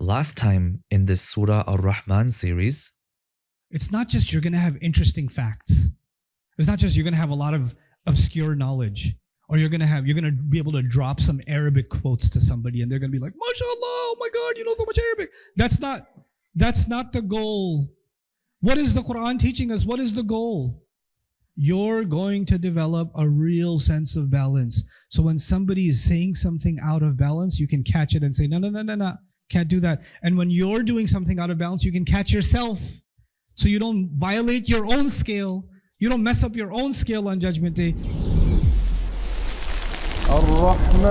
Last time in this Surah Ar-Rahman series, It's not just you're going to have interesting facts. It's not just you're going to have a lot of obscure knowledge, or you're going to be able to drop some Arabic quotes to somebody and they're going to be like, "MashaAllah, oh my God, you know so much Arabic." That's not the goal. What is the Quran teaching us? What is the goal? You're going to develop a real sense of balance. So when somebody is saying something out of balance, you can catch it and say, no, can't do that. And when you're doing something out of balance, you can catch yourself. So you don't violate your own scale. You don't mess up your own scale on Judgment Day. Ar-Rahman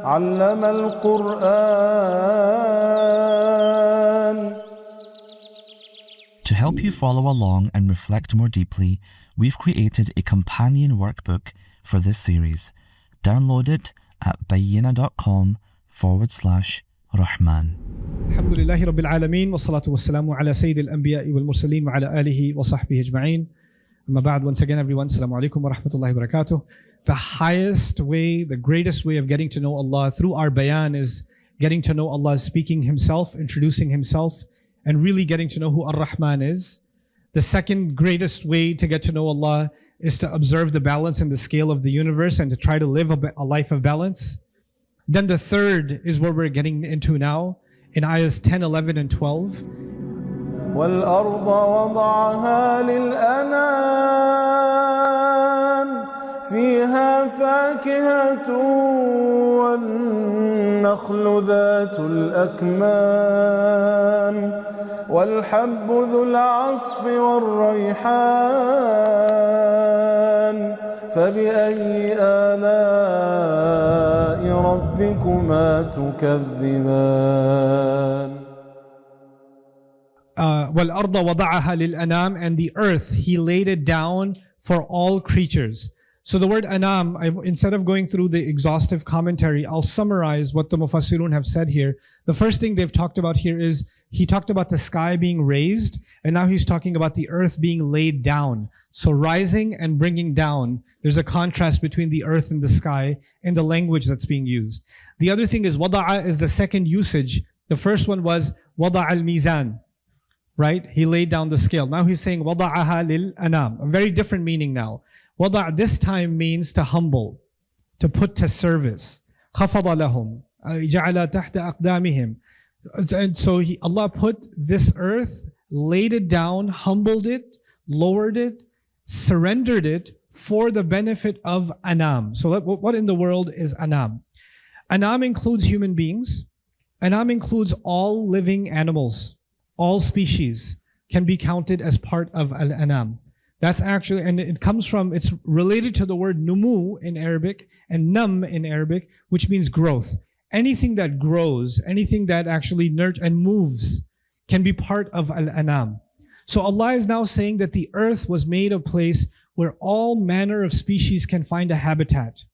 allama al-Qur'an. To help you follow along and reflect more deeply, we've created a companion workbook for this series. Download it at bayyina.com/Rahman. Alhamdulillahi Rabbil Alameen wa salatu wa salamu ala Sayyidil Anbiya'i wal Mursaleen wa ala alihi wa sahbihi ajma'een. Amma ba'd, once again everyone, assalamu alaikum wa rahmatullahi wa barakatuh. The highest way, the greatest way of getting to know Allah through our bayan is getting to know Allah speaking Himself, introducing Himself, and really getting to know who Ar-Rahman is. The second greatest way to get to know Allah is to observe the balance and the scale of the universe and to try to live a life of balance. Then the third is what we're getting into now in ayahs 10, 11, and 12. وَالْأَرْضَ وَضَعَهَا لِلْأَنَامِ فِيهَا فَاكِهَةٌ وَالنَّخْلُ ذَاتُ الْأَكْمَامِ وَالْحَبُّ ذُو الْعَصْفِ وَالرَّيْحَانِ فَبِأَيِّ آلَاءِ رَبِّكُمَا تُكَذِّبَانِ. وَالْأَرْضَ وَضَعَهَا لِلْأَنَامِ, and the earth, He laid it down for all creatures. So the word anam, instead of going through the exhaustive commentary, I'll summarize what the Mufassirun have said here. The first thing they've talked about here is, He talked about the sky being raised, and now He's talking about the earth being laid down. So rising and bringing down, there's a contrast between the earth and the sky in the language that's being used. The other thing is, wada'a is the second usage. The first one was wada'a al-mizan, right? He laid down the scale. Now He's saying wada'aha lil-anam, a very different meaning now. Wada' this time means to humble, to put to service. خَفَضَ لَهُمْ جَعَلَ تَحْتَ أَقْدَامِهِمْ. And so Allah put this earth, laid it down, humbled it, lowered it, surrendered it for the benefit of anam. So what in the world is anam? Anam includes human beings. Anam includes all living animals. All species can be counted as part of al-anam. That's actually, and it comes from, it's related to the word numu in Arabic and nam in Arabic, which means growth. Anything that grows, anything that actually nurtures and moves can be part of al-anam. So Allah is now saying that the earth was made a place where all manner of species can find a habitat.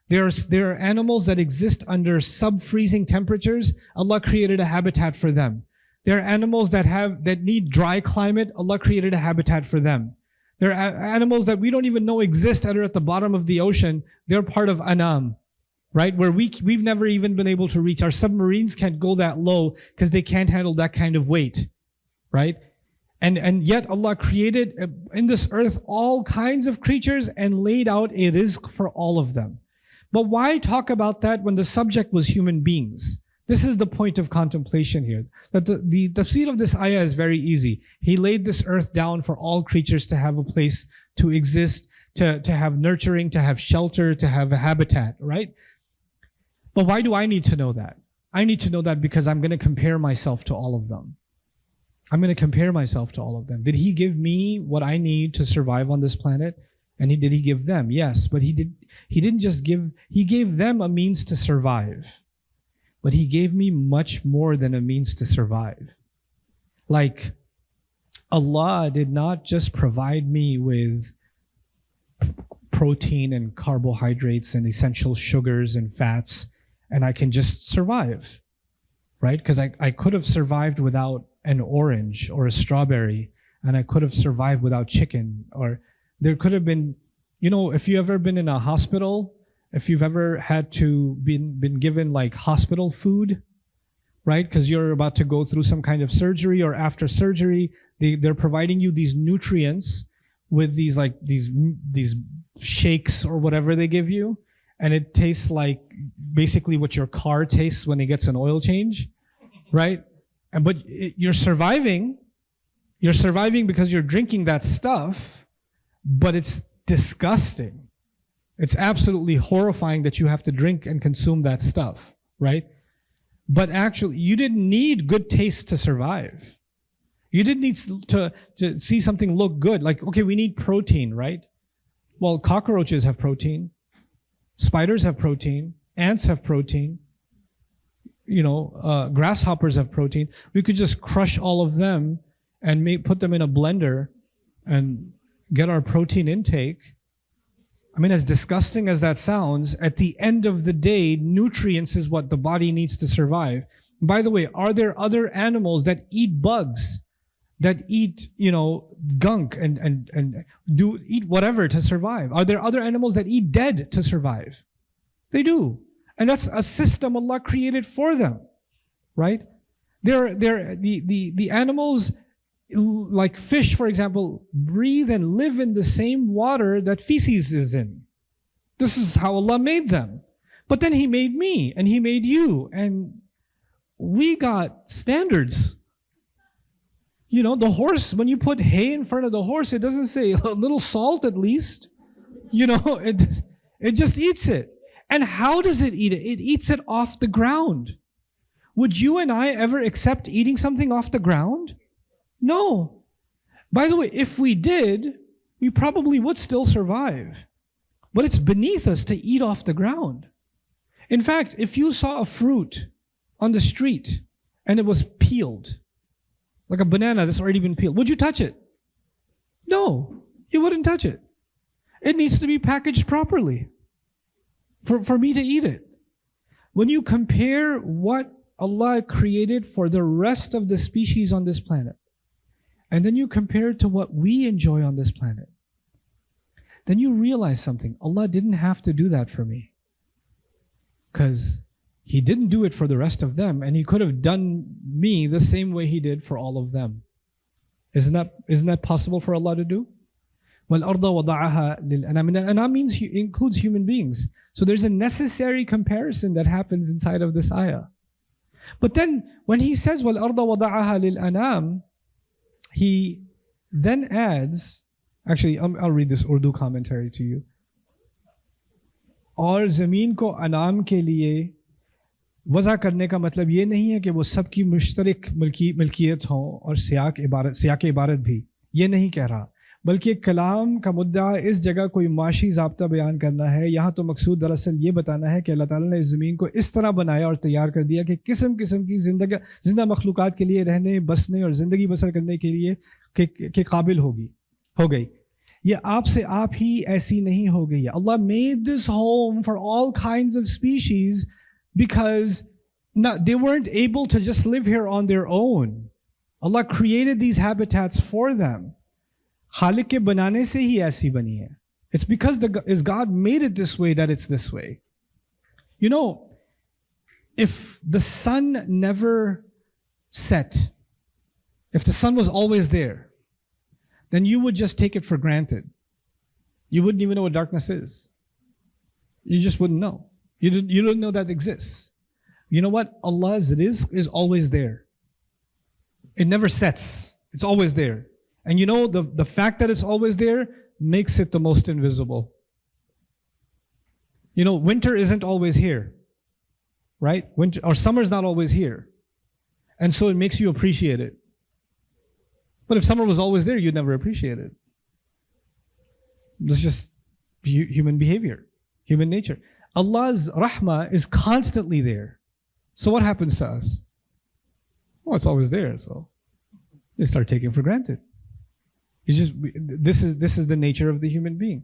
There are animals that exist under sub-freezing temperatures. Allah created a habitat for them. There are animals that need dry climate. Allah created a habitat for them. There are animals that we don't even know exist that are at the bottom of the ocean. They're part of anam, right? Where we've never even been able to reach. Our submarines can't go that low because they can't handle that kind of weight, right? And yet Allah created in this earth all kinds of creatures and laid out a rizq for all of them. But why talk about that when the subject was human beings? This is the point of contemplation here. That the tafsir of this ayah is very easy. He laid this earth down for all creatures to have a place to exist, to have nurturing, to have shelter, to have a habitat, right? But why do I need to know that? I need to know that because I'm going to compare myself to all of them. I'm going to compare myself to all of them. Did He give me what I need to survive on this planet? And did He give them? Yes, but He didn't just give, He gave them a means to survive. But He gave me much more than a means to survive. Like, Allah did not just provide me with protein and carbohydrates and essential sugars and fats, and I can just survive, right? Because I could have survived without an orange or a strawberry, and I could have survived without chicken, or there could have been, if you ever been in a hospital if you've ever had to been given like hospital food, right? Because you're about to go through some kind of surgery, or after surgery, they're providing you these nutrients with these shakes or whatever they give you, and it tastes like basically what your car tastes when it gets an oil change, right? You're surviving. You're surviving because you're drinking that stuff, but it's disgusting. It's absolutely horrifying that you have to drink and consume that stuff, right? But actually, you didn't need good taste to survive. You didn't need to see something look good. Like, okay, we need protein, right? Well, cockroaches have protein. Spiders have protein. Ants have protein. Grasshoppers have protein. We could just crush all of them and put them in a blender and get our protein intake. I mean, as disgusting as that sounds, at the end of the day, nutrients is what the body needs to survive. By the way, are there other animals that eat bugs, that eat, gunk and eat whatever to survive? Are there other animals that eat dead to survive? They do. And that's a system Allah created for them, right? The animals, like fish, for example, breathe and live in the same water that feces is in. This is how Allah made them. But then He made me and He made you, and we got standards. The horse, when you put hay in front of the horse, it doesn't say a little salt at least. It just eats it. And how does it eat it? It eats it off the ground. Would you and I ever accept eating something off the ground? No. By the way, if we did, we probably would still survive. But it's beneath us to eat off the ground. In fact, if you saw a fruit on the street and it was peeled, like a banana that's already been peeled, would you touch it? No, you wouldn't touch it. It needs to be packaged properly for me to eat it. When you compare what Allah created for the rest of the species on this planet, and then you compare it to what we enjoy on this planet, then you realize something. Allah didn't have to do that for me, because He didn't do it for the rest of them, and He could have done me the same way He did for all of them. Isn't that possible for Allah to do? وَالْأَرْضَ وَضَعَهَا لِلْأَنَامِ. Anam includes human beings. So there's a necessary comparison that happens inside of this ayah. But then when He says وَالْأَرْضَ وَضَعَهَا لِلْأَنَامِ, He then adds, actually I'll read this Urdu commentary to you. और ज़मीन को अनाम के लिए वज़ा करने का मतलब ये नहीं है कि वो सबकी मुश्तरक मिल्कियत हो, और सियाक इबारत भी ये नहीं कह रहा, बल्कि कलाम का मुद्दा इस जगह कोई माशी ज़ाब्ता बयान करना है। यहाँ तो मकसूद दरअसल ये बताना है कि अल्लाह ताला ने इस ज़मीन को इस तरह बनाया और तैयार कर दिया कि किस्म किस्म की जिंदा मखलूक़ात के लिए रहने, बसने और ज़िंदगी बसर करने के लिए के काबिल हो गई। ये आपसे आप ही ऐसी नहीं हो गई है. Allah made this home for all kinds of species because they weren't able to just live here on their own. Allah created these habitats for them. Khaliq ke banane se hi aisi bani hai. It's because God made it this way that it's this way. You know, if the sun never set, if the sun was always there, then you would just take it for granted. You wouldn't even know what darkness is. You just wouldn't know. You don't know that exists. You know what? Allah's rizq is always there. It never sets. It's always there. And you know, the fact that it's always there makes it the most invisible. You know, winter isn't always here, right? Winter or summer's not always here. And so it makes you appreciate it. But if summer was always there, you'd never appreciate it. It's just human behavior, human nature. Allah's rahmah is constantly there. So what happens to us? Well, it's always there, so you start taking for granted. This is the nature of the human being.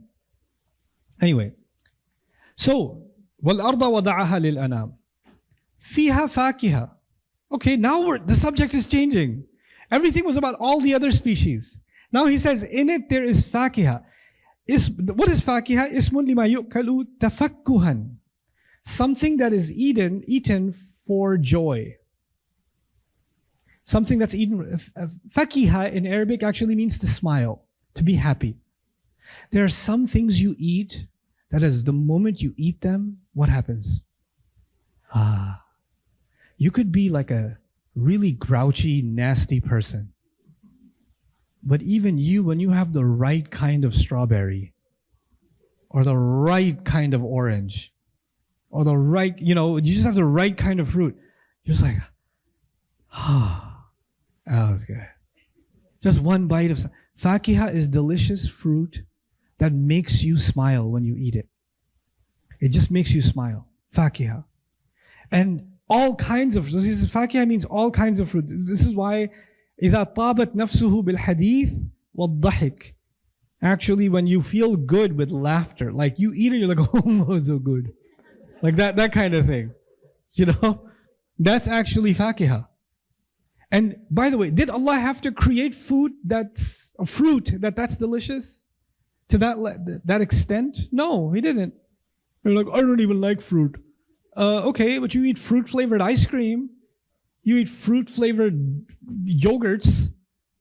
Anyway, so وَالْأَرْضَ وَضَعَهَا لِلْأَنَامِ فِيهَا فَاكِهَةٌ. Okay, now the subject is changing. Everything was about all the other species. Now he says, in it there is fakiha. What is fakiha? Ismun lima yu'kalu tafakkuhan. Something that is eaten for joy. Something that's eaten. Fakiha in Arabic actually means to smile, to be happy. There are some things you eat that is the moment you eat them, what happens? You could be like a really grouchy, nasty person. But even you, when you have the right kind of strawberry, or the right kind of orange, or the right, you just have the right kind of fruit, you're just like, that was good. Just one bite of fakiha is delicious fruit that makes you smile when you eat it. It just makes you smile. Fakiha. And all kinds of, fakiha means all kinds of fruit. This is why إِذَا طَابَتْ نَفْسُهُ بِالْحَدِيثِ وَالضَّحِكِ. Actually, when you feel good with laughter, like you eat it, you're like, oh, so good. Like that kind of thing. That's actually fakiha. And by the way, did Allah have to create food that's a fruit that's delicious to that extent? No, He didn't. You're like, I don't even like fruit. Okay, but you eat fruit-flavored ice cream. You eat fruit-flavored yogurts,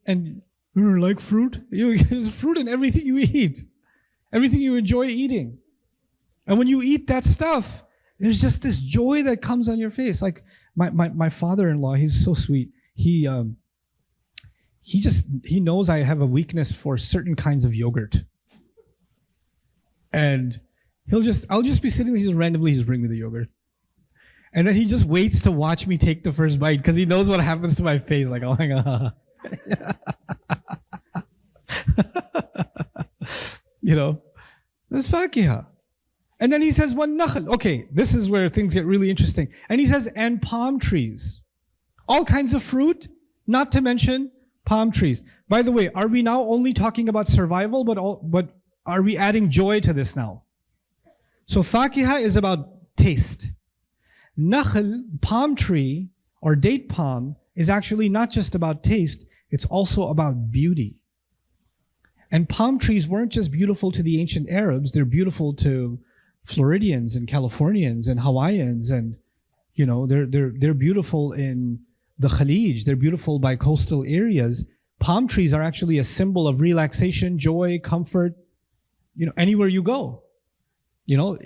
and you don't like fruit? There's fruit in everything you eat. Everything you enjoy eating. And when you eat that stuff, there's just this joy that comes on your face. Like my father-in-law, he's so sweet. He knows I have a weakness for certain kinds of yogurt. And I'll just be sitting there, he'll randomly bring me the yogurt. And then he just waits to watch me take the first bite because he knows what happens to my face. Like, oh my God. That's fakiha. And then he says, one nakhl. Okay, this is where things get really interesting. And he says, and palm trees. All kinds of fruit, not to mention palm trees. By the way, are we now only talking about survival, but are we adding joy to this now? So fakiha is about taste. Nakhl, palm tree, or date palm, is actually not just about taste, it's also about beauty. And palm trees weren't just beautiful to the ancient Arabs, they're beautiful to Floridians and Californians and Hawaiians, and they're beautiful in the Khalij, they're beautiful by coastal areas. Palm trees are actually a symbol of relaxation, joy, comfort, anywhere you go.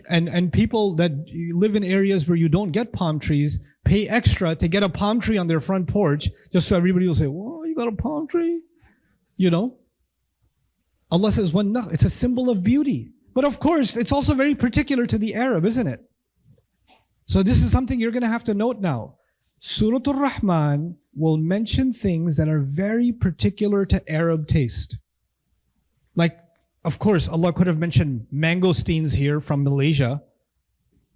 And people that live in areas where you don't get palm trees pay extra to get a palm tree on their front porch just so everybody will say, whoa, you got a palm tree? Allah says, it's a symbol of beauty. But of course, it's also very particular to the Arab, isn't it? So this is something you're going to have to note now. Surah Ar-Rahman will mention things that are very particular to Arab taste. Like, of course, Allah could have mentioned mangosteens here from Malaysia.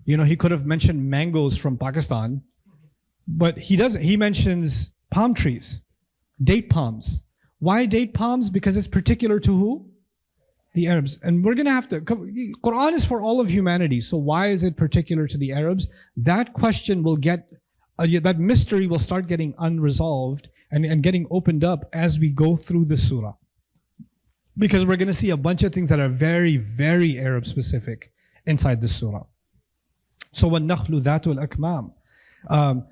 He could have mentioned mangoes from Pakistan. But He doesn't. He mentions palm trees, date palms. Why date palms? Because it's particular to who? The Arabs. And we're going to have to, Quran is for all of humanity. So why is it particular to the Arabs? That question will that mystery will start getting unresolved and getting opened up as we go through the surah. Because we're going to see a bunch of things that are very, very Arab specific inside this surah. So وَالنَّخْلُ ذَاتُ الْأَكْمَامِ.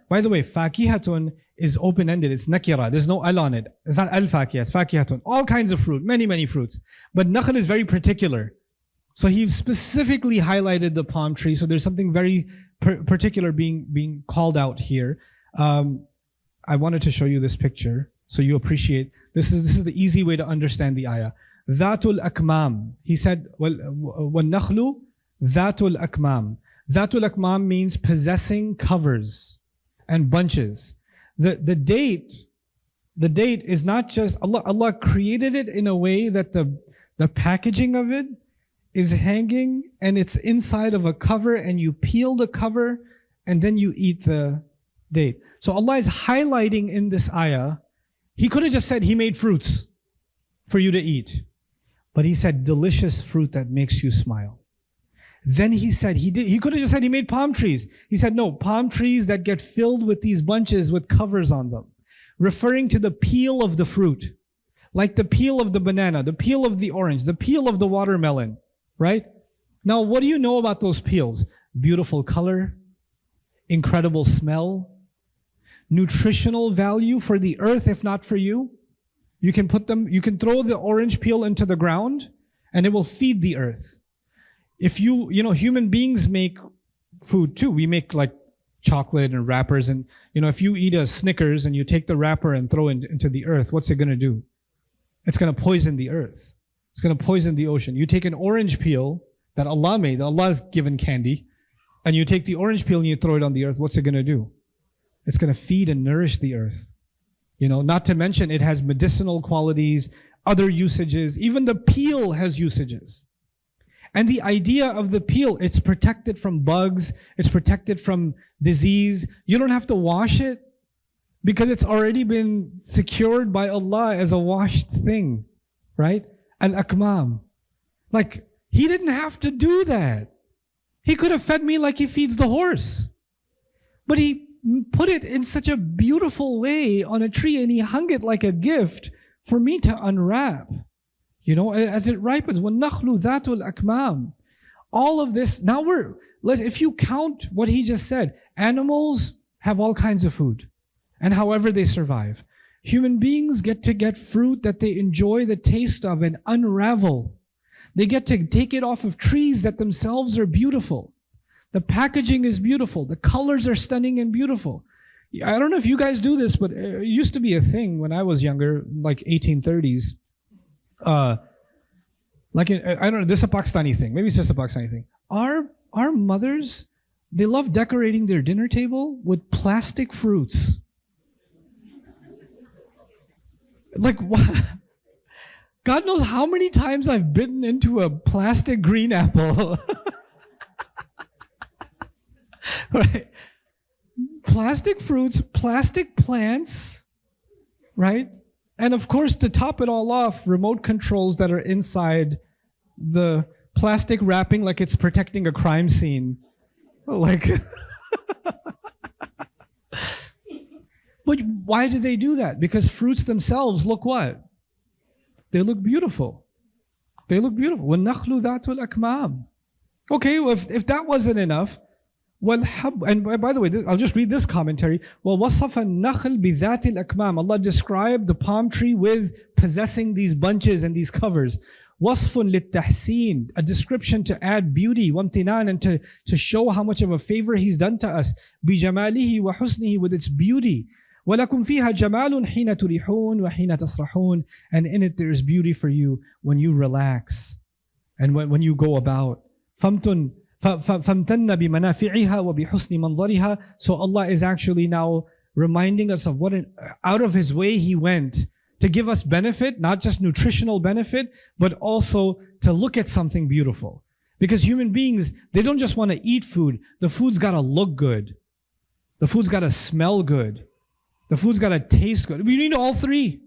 By the way, fakihatun is open-ended. It's nakira. There's no al on it. It's not al-fakiyah. It's fakihatun. All kinds of fruit. Many, many fruits. But nakhl is very particular. So he specifically highlighted the palm tree. So there's something very particular being called out here. I wanted to show you this picture so you appreciate. This is the easy way to understand the ayah. Dhatul akmam. He said, وَالنَّخْلُ dhatul akmam. Dhatul akmam means possessing covers and bunches. The date is not just, Allah created it in a way that the packaging of it is hanging and it's inside of a cover, and you peel the cover and then you eat the date. So Allah is highlighting in this ayah, He could have just said He made fruits for you to eat. But He said delicious fruit that makes you smile. Then He said, He could have just said He made palm trees. He said, no, palm trees that get filled with these bunches with covers on them, referring to the peel of the fruit. like the peel of the banana, the peel of the orange, the peel of the watermelon, right? Now, what do you know about those peels? Beautiful color, incredible smell, nutritional value for the earth, if not for you. You can throw the orange peel into the ground and it will feed the earth. If human beings make food too. We make like chocolate and wrappers, and if you eat a Snickers and you take the wrapper and throw it into the earth, what's it going to do? It's going to poison the earth. It's going to poison the ocean. You take an orange peel that Allah made, Allah's given candy, and you take the orange peel and you throw it on the earth, what's it going to do? It's going to feed and nourish the earth. Not to mention it has medicinal qualities, other usages. Even the peel has usages. And the idea of the peel, it's protected from bugs, it's protected from disease. You don't have to wash it because it's already been secured by Allah as a washed thing, right? Al-akmam. Like, He didn't have to do that. He could have fed me like He feeds the horse. But He put it in such a beautiful way on a tree, and He hung it like a gift for me to unwrap. As it ripens, وَالنَّخْلُ ذَاتُ الْأَكْمَامِ. All of this, now if you count what he just said, animals have all kinds of food, and however they survive. Human beings get to get fruit that they enjoy the taste of and unravel. They get to take it off of trees that themselves are beautiful. The packaging is beautiful. The colors are stunning and beautiful. I don't know if you guys do this, but it used to be a thing when I was younger, like 1830s. I don't know, this is a Pakistani thing. Maybe it's just a Pakistani thing. Our mothers, they love decorating their dinner table with plastic fruits. Like, what? God knows how many times I've bitten into a plastic green apple. Right? Plastic fruits, plastic plants, right? And of course, to top it all off, remote controls that are inside the plastic wrapping like it's protecting a crime scene. Like, but why do they do that? Because fruits themselves look what? They look beautiful. They look beautiful. وَالنَّخْلُ ذَاتُ الْأَكْمَامِ. Okay, well, if that wasn't enough, and by the way, I'll just read this commentary. وَوَصَفَ النَّخْلِ بِذَاتِ الْأَكْمَامِ. Allah described the palm tree with possessing these bunches and these covers. وَصْفٌ لِلتَّحْسِينِ. A description to add beauty, وَامْتِنَانٍ, and to show how much of a favor He's done to us. بِجَمَالِهِ وَحُسْنِهِ. With its beauty. وَلَكُمْ فِيهَا جَمَالٌ حِينَ تُرِحُونَ وَحِينَ تَسْرَحُونَ. And in it there is beauty for you when you relax and when you go about. فَامْتَنَّ بِمَنَافِعِهَا وَبِحُسْنِ مَنْظَرِهَا. So Allah is actually now reminding us of what out of His way He went to give us benefit, not just nutritional benefit, but also to look at something beautiful. Because human beings, they don't just want to eat food. The food's got to look good. The food's got to smell good. The food's got to taste good. We need all three.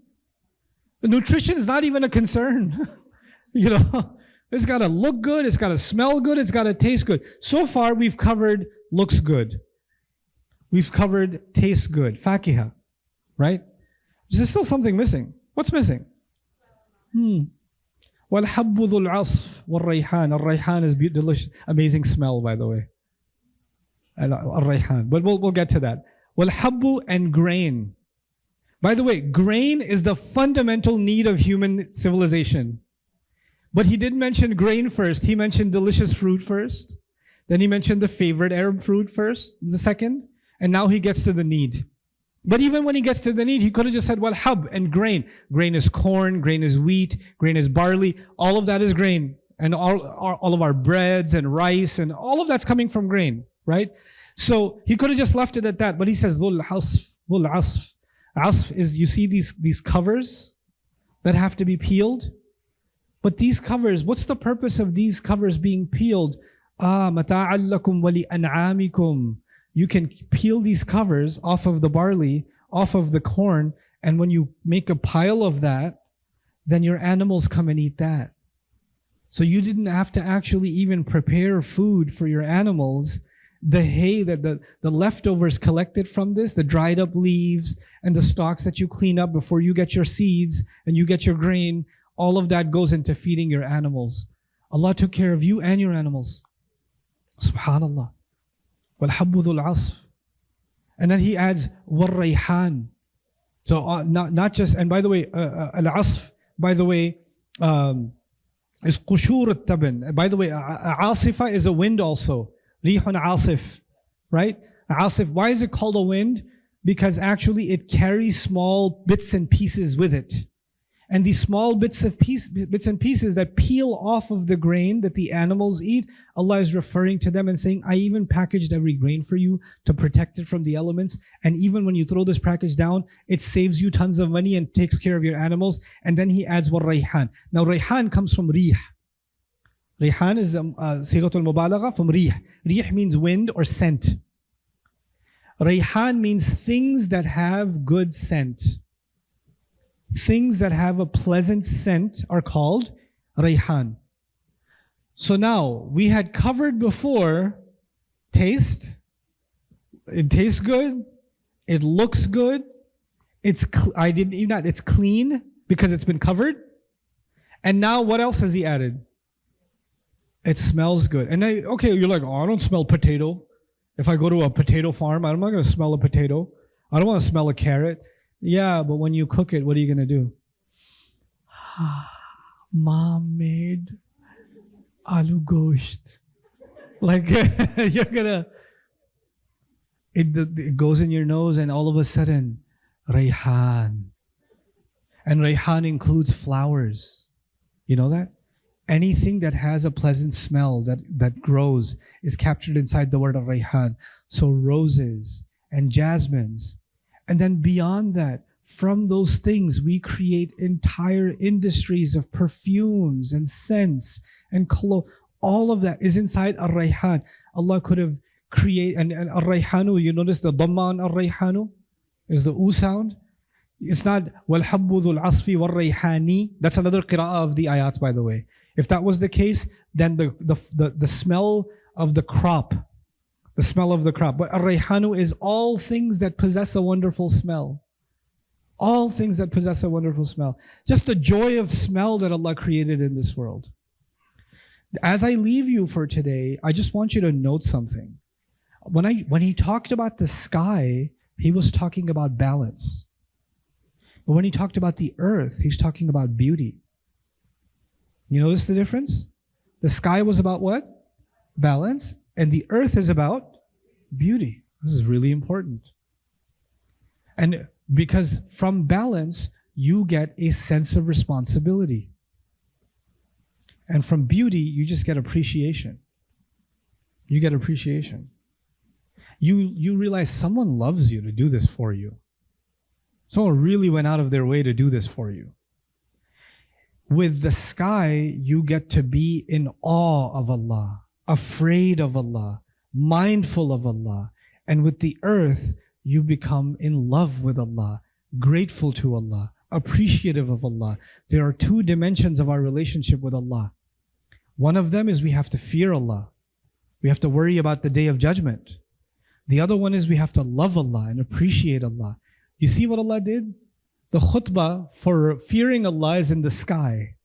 The nutrition is not even a concern. It's got to look good, it's got to smell good, it's got to taste good. So far, we've covered looks good. We've covered tastes good. Fakiha, right? There's still something missing. What's missing? وَالْحَبُّ ذُو الْعَصْفِ وَالرَّيْحَانِ. Al-Rayhan is delicious. Amazing smell, by the way. Al-Rayhan. But we'll get to that. وَالْحَبُّ and grain. By the way, grain is the fundamental need of human civilization. But He didn't mention grain first. He mentioned delicious fruit first. Then He mentioned the favorite Arab fruit first, the second. And now He gets to the need. But even when He gets to the need, He could have just said, hab and grain. Grain is corn, grain is wheat, grain is barley. All of that is grain. And all of our breads and rice and all of that's coming from grain, right? So He could have just left it at that. But He says, dhul asf. Asf is, you see these covers that have to be peeled? But these covers, what's the purpose of these covers being peeled? مَتَاعًا لَكُمْ وَلِأَنْعَامِكُمْ. You can peel these covers off of the barley, off of the corn, and when you make a pile of that, then your animals come and eat that. So you didn't have to actually even prepare food for your animals. the hay, the leftovers collected from this, the dried up leaves and the stalks that you clean up before you get your seeds and you get your grain, all of that goes into feeding your animals. Allah took care of you and your animals. Subhanallah. وَالْحَبُّ ذُو الْعَصْفِ. And then he adds وَالرَّيْحَانِ. So not just, and by the way, al-asf, by the way, is qushur al-taban. By the way, asifa is a wind also. Rihun asif, right? Asif, why is it called a wind? Because actually it carries small bits and pieces with it. And these small bits and pieces that peel off of the grain that the animals eat, Allah is referring to them and saying, I even packaged every grain for you to protect it from the elements. And even when you throw this package down, it saves you tons of money and takes care of your animals. And then he adds rayhan. Now rayhan comes from rih. Rayhan is sighatul mubalagha from rih. Rih means wind or scent. Rayhan means things that have good scent. Things that have a pleasant scent are called rayhan. So now, we had covered before taste. It tastes good. It looks good. It's clean because it's been covered. And now what else has he added? It smells good. And you're like, I don't smell potato. If I go to a potato farm, I'm not going to smell a potato. I don't want to smell a carrot. Yeah, but when you cook it, what are you going to do? Mom made aloo gosht. Like, you're going to... It goes in your nose and all of a sudden, rayhan. And rayhan includes flowers. You know that? Anything that has a pleasant smell that grows is captured inside the word of rayhan. So roses and jasmines. And then beyond that, from those things, we create entire industries of perfumes and scents and clothes. All of that is inside ar-rayhan. Allah could have created, and ar-rayhanu, you notice the dhamma on ar-rayhanu is the u sound. It's not وَالْحَبُّ ذُو الْعَصْفِ وَالرَّيْحَانِ. That's another qira'ah of the ayat, by the way. If that was the case, then the smell of the crop, the smell of the crop. But ar-rayhanu is all things that possess a wonderful smell. All things that possess a wonderful smell. Just the joy of smell that Allah created in this world. As I leave you for today, I just want you to note something. When he talked about the sky, he was talking about balance. But when he talked about the earth, he's talking about beauty. You notice the difference? The sky was about what? Balance. And the earth is about beauty. This is really important. And because from balance, you get a sense of responsibility. And from beauty, you just get appreciation. You get appreciation. You realize someone loves you to do this for you. Someone really went out of their way to do this for you. With the sky, you get to be in awe of Allah, afraid of Allah, mindful of Allah. And with the earth, you become in love with Allah, grateful to Allah, appreciative of Allah. There are two dimensions of our relationship with Allah. One of them is we have to fear Allah. We have to worry about the day of judgment. The other one is we have to love Allah and appreciate Allah. You see what Allah did? The khutbah for fearing Allah is in the sky.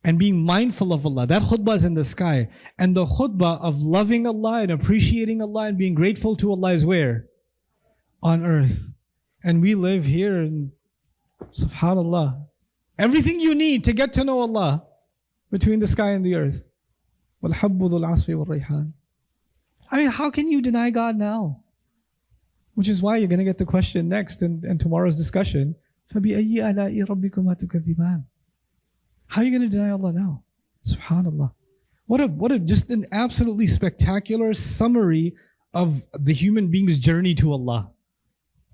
And being mindful of Allah, that khutbah is in the sky. And the khutbah of loving Allah and appreciating Allah and being grateful to Allah is where? On earth. And we live here in, subhanallah, everything you need to get to know Allah between the sky and the earth. وَالْحَبُّ ذُو الْعَصْفِ وَالرَّيْحَانِ. I mean, how can you deny God now? Which is why you're going to get the question next in tomorrow's discussion. فَبِأَيِّ آلَاءِ رَبِّكُمَا تُكَذِّبَانِ. How are you going to deny Allah now? Subhanallah. What a just an absolutely spectacular summary of the human being's journey to Allah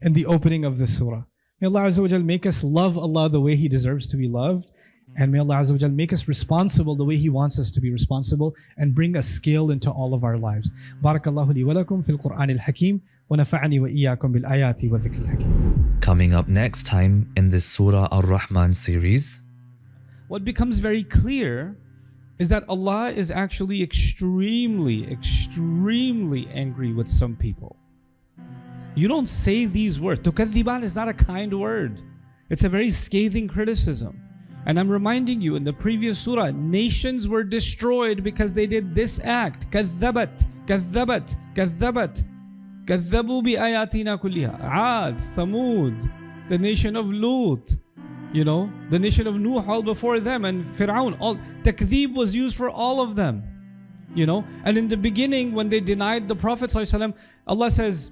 in the opening of this surah. May Allah Azza wa Jal make us love Allah the way He deserves to be loved. And may Allah Azza wa Jal make us responsible the way He wants us to be responsible and bring a scale into all of our lives. Barakallahu li wa lakum fil Qur'an al-Hakim wa nafa'ani wa iyyakum bil ayati wa dhikr al-Hakim. Coming up next time in this Surah Ar-Rahman series. What becomes very clear is that Allah is actually extremely, extremely angry with some people. You don't say these words. Tukadhiban is not a kind word. It's a very scathing criticism. And I'm reminding you, in the previous surah, nations were destroyed because they did this act. Kadhabat, kadhabat, kadhabat. Kadhabu bi ayatina kulliha. Aad, Thamud, the nation of Lut, the nation of Nuh all before them, and Fir'aun. All takdhib was used for all of them. And in the beginning, when they denied the Prophet ﷺ, Allah says,